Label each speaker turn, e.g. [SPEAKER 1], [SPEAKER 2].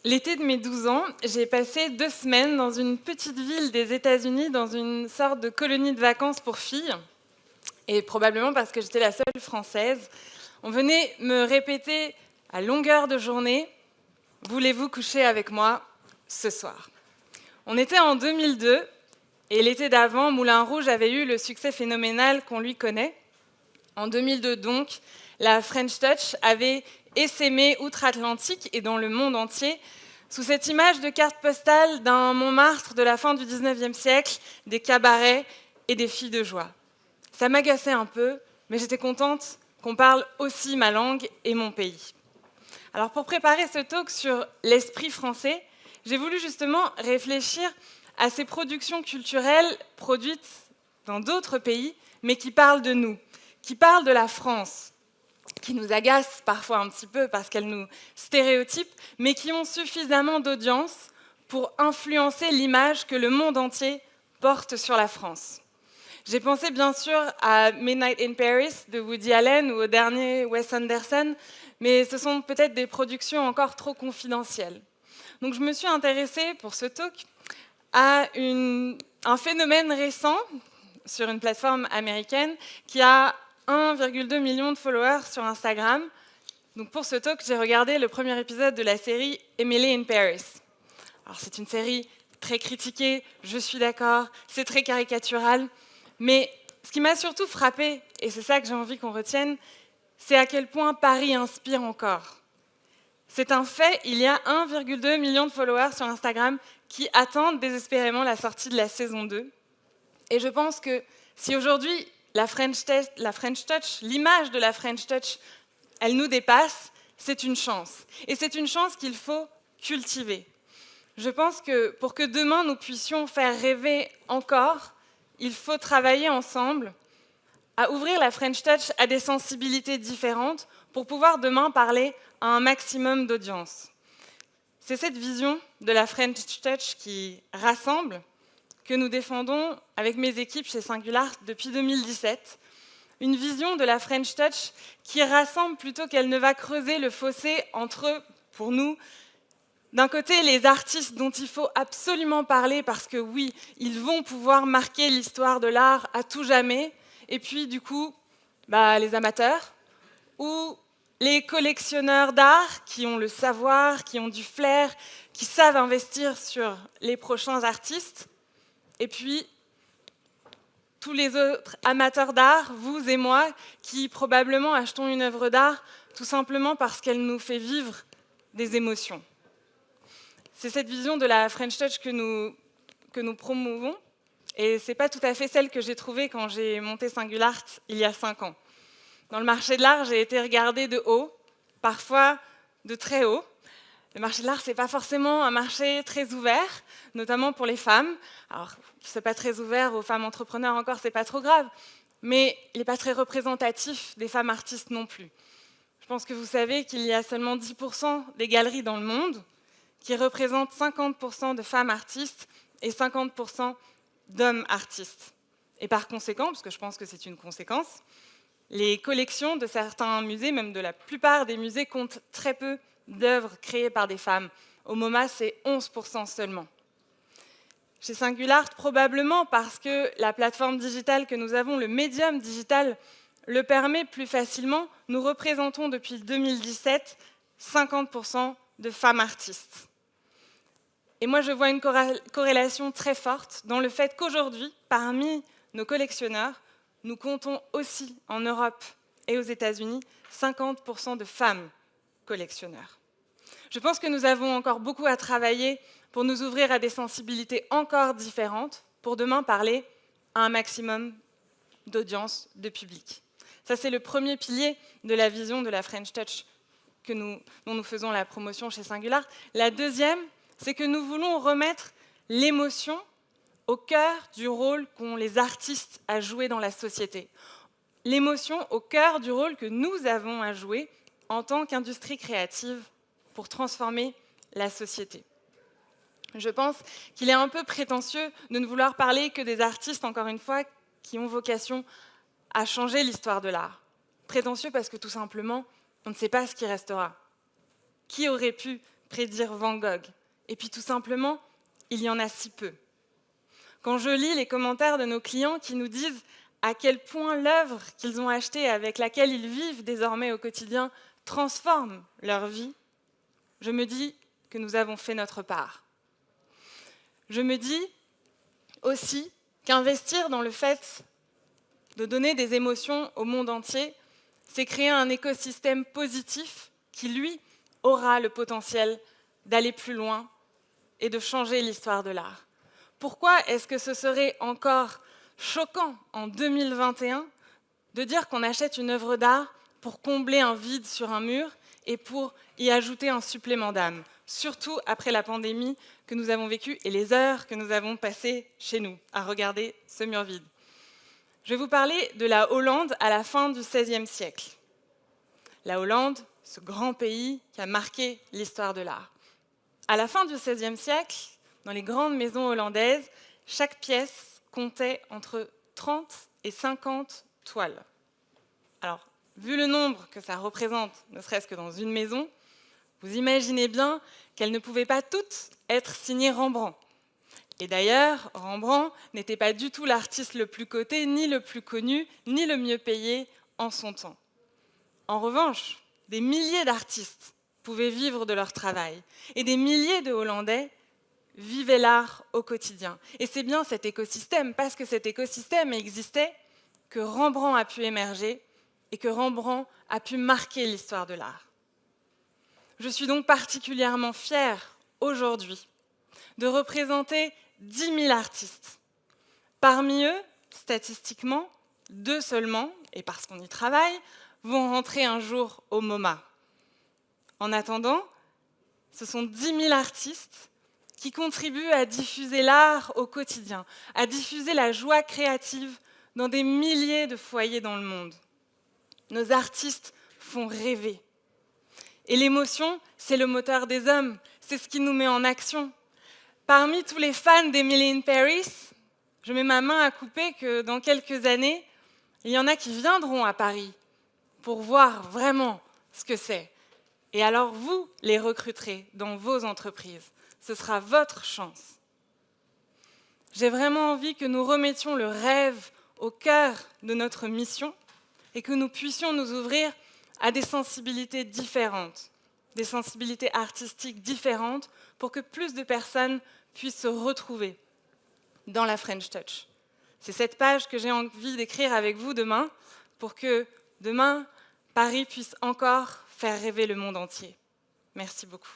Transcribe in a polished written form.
[SPEAKER 1] L'été de mes 12 ans, j'ai passé 2 semaines dans une petite ville des États-Unis, dans une sorte de colonie de vacances pour filles. Et probablement parce que j'étais la seule française, on venait me répéter à longueur de journée « Voulez-vous coucher avec moi ce soir ?» On était en 2002, et l'été d'avant, Moulin Rouge avait eu le succès phénoménal qu'on lui connaît. En 2002 donc, la French Touch avait essaimé outre-Atlantique et dans le monde entier sous cette image de carte postale d'un Montmartre de la fin du 19e siècle, des cabarets et des filles de joie. Ça m'agaçait un peu, mais j'étais contente qu'on parle aussi ma langue et mon pays. Alors pour préparer ce talk sur l'esprit français, j'ai voulu justement réfléchir à ces productions culturelles produites dans d'autres pays, mais qui parlent de nous, qui parlent de la France, qui nous agacent parfois un petit peu parce qu'elles nous stéréotypent, mais qui ont suffisamment d'audience pour influencer l'image que le monde entier porte sur la France. J'ai pensé bien sûr à Midnight in Paris de Woody Allen ou au dernier Wes Anderson, mais ce sont peut-être des productions encore trop confidentielles. Donc je me suis intéressée pour ce talk à un phénomène récent sur une plateforme américaine qui a 1,2 million de followers sur Instagram. Donc pour ce talk, j'ai regardé le premier épisode de la série Emily in Paris. Alors c'est une série très critiquée, je suis d'accord, c'est très caricatural, mais ce qui m'a surtout frappée, et c'est ça que j'ai envie qu'on retienne, c'est à quel point Paris inspire encore. C'est un fait, il y a 1,2 million de followers sur Instagram qui attendent désespérément la sortie de la saison 2. Et je pense que si aujourd'hui la French Touch, l'image de la French Touch, elle nous dépasse, c'est une chance. Et c'est une chance qu'il faut cultiver. Je pense que pour que demain nous puissions faire rêver encore, il faut travailler ensemble à ouvrir la French Touch à des sensibilités différentes pour pouvoir demain parler à un maximum d'audience. C'est cette vision de la French Touch qui rassemble, que nous défendons avec mes équipes chez Singular depuis 2017. Une vision de la French Touch qui rassemble plutôt qu'elle ne va creuser le fossé entre, pour nous, d'un côté, les artistes dont il faut absolument parler parce que oui, ils vont pouvoir marquer l'histoire de l'art à tout jamais, et puis du coup, les amateurs, ou les collectionneurs d'art qui ont le savoir, qui ont du flair, qui savent investir sur les prochains artistes, et puis tous les autres amateurs d'art, vous et moi, qui probablement achetons une œuvre d'art tout simplement parce qu'elle nous fait vivre des émotions. C'est cette vision de la French Touch que nous promouvons, et ce n'est pas tout à fait celle que j'ai trouvée quand j'ai monté Singular il y a 5 ans. Dans le marché de l'art, j'ai été regardée de haut, parfois de très haut. Le marché de l'art, ce n'est pas forcément un marché très ouvert, notamment pour les femmes. Alors, qu'il ne soit pas très ouvert aux femmes entrepreneurs encore, ce n'est pas trop grave, mais il n'est pas très représentatif des femmes artistes non plus. Je pense que vous savez qu'il y a seulement 10% des galeries dans le monde qui représentent 50% de femmes artistes et 50% d'hommes artistes. Et par conséquent, parce que je pense que c'est une conséquence, les collections de certains musées, même de la plupart des musées, comptent très peu d'œuvres créées par des femmes. Au MoMA, c'est 11% seulement. Chez Singular, probablement parce que la plateforme digitale que nous avons, le médium digital, le permet plus facilement, nous représentons depuis 2017 50% de femmes artistes. Et moi, je vois une corrélation très forte dans le fait qu'aujourd'hui, parmi nos collectionneurs, nous comptons aussi en Europe et aux États-Unis 50% de femmes collectionneurs. Je pense que nous avons encore beaucoup à travailler pour nous ouvrir à des sensibilités encore différentes, pour demain parler à un maximum d'audience, de public. Ça, c'est le premier pilier de la vision de la French Touch dont nous faisons la promotion chez Singular. La deuxième, c'est que nous voulons remettre l'émotion au cœur du rôle qu'ont les artistes à jouer dans la société. L'émotion au cœur du rôle que nous avons à jouer en tant qu'industrie créative pour transformer la société. Je pense qu'il est un peu prétentieux de ne vouloir parler que des artistes, encore une fois, qui ont vocation à changer l'histoire de l'art. Prétentieux parce que tout simplement, On ne sait pas ce qui restera. Qui aurait pu prédire Van Gogh? Et puis tout simplement, il y en a si peu. Quand je lis les commentaires de nos clients qui nous disent à quel point l'œuvre qu'ils ont achetée, avec laquelle ils vivent désormais au quotidien, transforme leur vie, je me dis que nous avons fait notre part. Je me dis aussi qu'investir dans le fait de donner des émotions au monde entier, c'est créer un écosystème positif qui, lui, aura le potentiel d'aller plus loin et de changer l'histoire de l'art. Pourquoi est-ce que ce serait encore choquant en 2021 de dire qu'on achète une œuvre d'art pour combler un vide sur un mur et pour y ajouter un supplément d'âme, surtout après la pandémie que nous avons vécue et les heures que nous avons passées chez nous à regarder ce mur vide? Je vais vous parler de la Hollande à la fin du XVIe siècle. La Hollande, ce grand pays qui a marqué l'histoire de l'art. À la fin du XVIe siècle, dans les grandes maisons hollandaises, chaque pièce comptait entre 30 et 50 toiles. Alors, vu le nombre que ça représente, ne serait-ce que dans une maison, vous imaginez bien qu'elles ne pouvaient pas toutes être signées Rembrandt. Et d'ailleurs, Rembrandt n'était pas du tout l'artiste le plus coté, ni le plus connu, ni le mieux payé en son temps. En revanche, des milliers d'artistes pouvaient vivre de leur travail, et des milliers de Hollandais vivaient l'art au quotidien. Et c'est bien cet écosystème, parce que cet écosystème existait, que Rembrandt a pu émerger et que Rembrandt a pu marquer l'histoire de l'art. Je suis donc particulièrement fière, aujourd'hui, de représenter 10 000 artistes. Parmi eux, statistiquement, 2 seulement, et parce qu'on y travaille, vont rentrer un jour au MoMA. En attendant, ce sont 10 000 artistes qui contribuent à diffuser l'art au quotidien, à diffuser la joie créative dans des milliers de foyers dans le monde. Nos artistes font rêver. Et l'émotion, c'est le moteur des hommes, c'est ce qui nous met en action. Parmi tous les fans d'Emily in Paris, je mets ma main à couper que dans quelques années, il y en a qui viendront à Paris pour voir vraiment ce que c'est. Et alors vous les recruterez dans vos entreprises. Ce sera votre chance. J'ai vraiment envie que nous remettions le rêve au cœur de notre mission et que nous puissions nous ouvrir à des sensibilités différentes, des sensibilités artistiques différentes pour que plus de personnes puissent se retrouver dans la French Touch. C'est cette page que j'ai envie d'écrire avec vous demain pour que demain, Paris puisse encore faire rêver le monde entier. Merci beaucoup.